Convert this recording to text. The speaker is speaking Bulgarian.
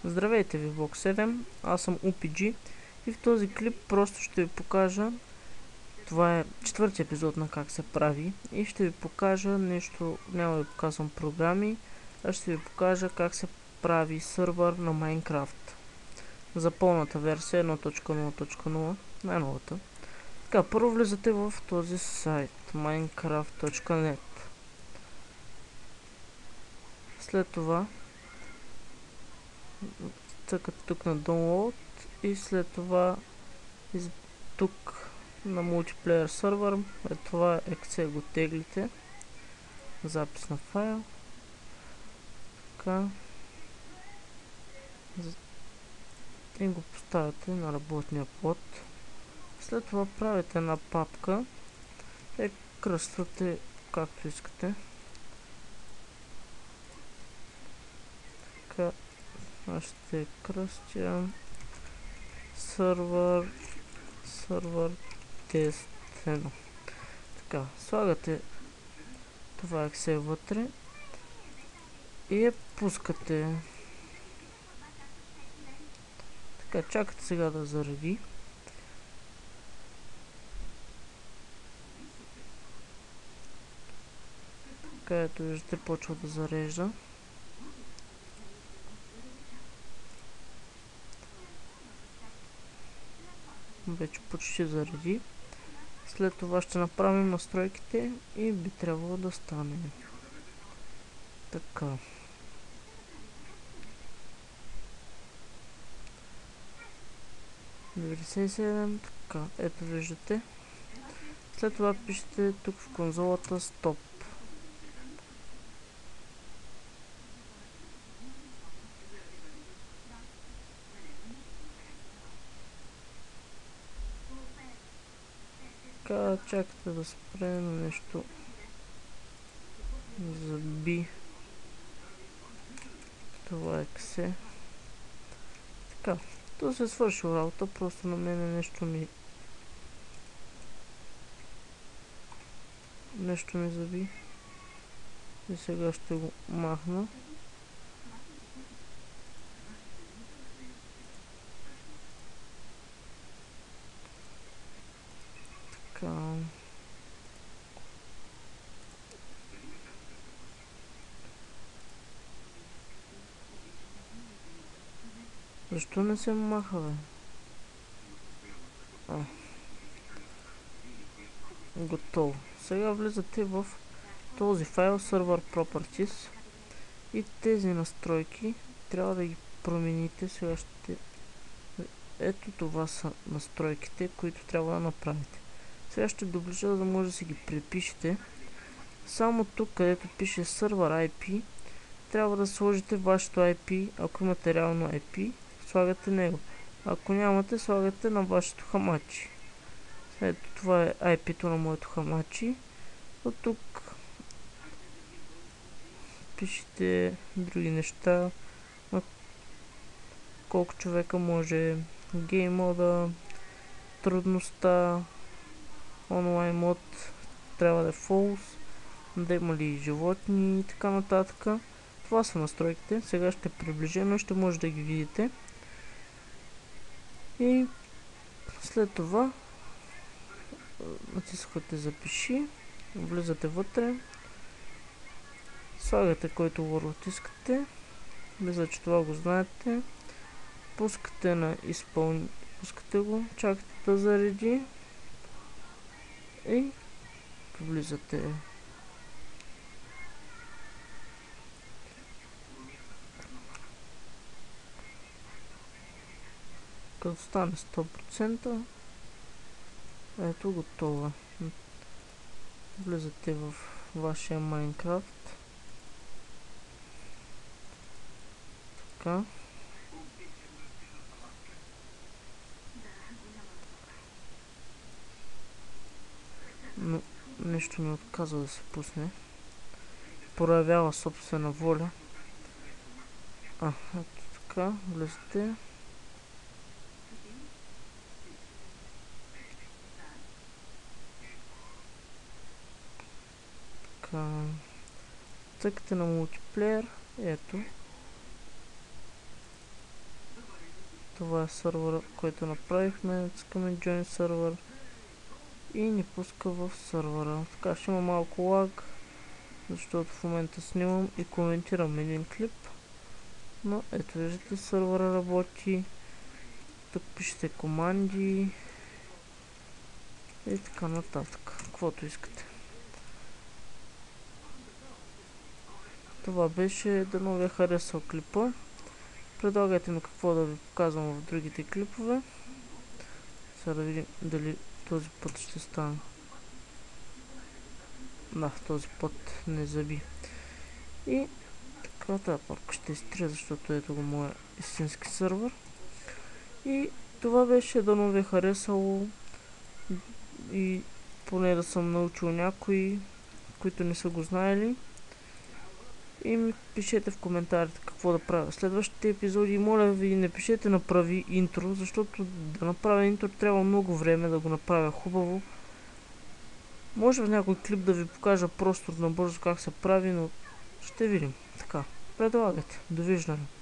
Здравейте ви, Блок 7, аз съм UPG и в този клип просто ще ви покажа, това е четвърти епизод на как се прави и ще ви покажа нещо, няма да ви показвам програми, а ще ви покажа как се прави сървър на Minecraft за пълната версия 1.0.0, най-новата. Така, първо влизате в този сайт minecraft.net. След това цъкате тук на Download и след това тук на мултиплеер сървър, това Excel го теглите, запис на файл, така, и го поставяте на работния плод. След това правите една папка и кръствате както искате. Така, аз ще кръстя сървър тест 1. Така, слагате това Excel вътре и я пускате. Така, чакате сега да зареди. Така, ето виждате, почва да зарежда. Вече почти зареди. След това ще направим настройките и би трябвало да стане. Така. Така, ето виждате. След това пишете тук в конзолата стоп. Така, чакате да спре на нещо. Заби. Това е ксе. Така, то се свърши работа, просто на мен нещо ми заби. И сега ще го махна. Така. Защо не се маха, бе? Готово. Сега влизате в този файл Server Properties и тези настройки трябва да ги промените. Сега ще... Ето това са настройките, които трябва да направите. Сега ще доближа, за да може да си ги припишете. Само тук, където пише Server IP, трябва да сложите вашето IP. Ако имате реално IP, слагате него. Ако нямате, слагате на вашето хамачи. Ето това е IP-то на моето хамачи. От тук пишете други неща. Колко човека може, гейм мода, трудността, онлайн мод трябва да е false, да има ли животни и така нататък. Това са настройките. Сега ще приближим и ще може да ги видите. И след това натискате запиши, влизате вътре, слагате който Word искате, мисля, че това го знаете, пускате на пускате го, чакате да зареди и влизате. Като стане 100%, ето готова. Влизате в вашия Minecraft. Така. Но нещо ми отказва да се пусне. Проявява собствена воля. Ето така, влезете. Така. Цъкате на мултиплеер. Ето. Това е сървъра, който направихме. Цъкаме Join сервер и ни пуска в сървъра. Така ще има малко лаг, защото в момента снимам и коментирам един клип. Но ето виждате, сървъра работи. Тук пишете команди и така нататък, каквото искате. Това беше, дано ви е харесал клипа. Предлагайте ми какво да ви показвам в другите клипове. Сега да видим дали този път ще стане. Да, този път не заби. И така, тази парка ще изтрия, защото ето го моя истински сървър. И това беше, дано ви е харесало и поне да съм научил някои, които не са го знаели. И ми пишете в коментарите какво да правя. Следващите епизоди, моля ви, не пишете направи интро, защото да направя интро трябва много време да го направя хубаво. Може в някой клип да ви покажа просто набързо как се прави, но ще видим. Така, предлагайте. Довиждане.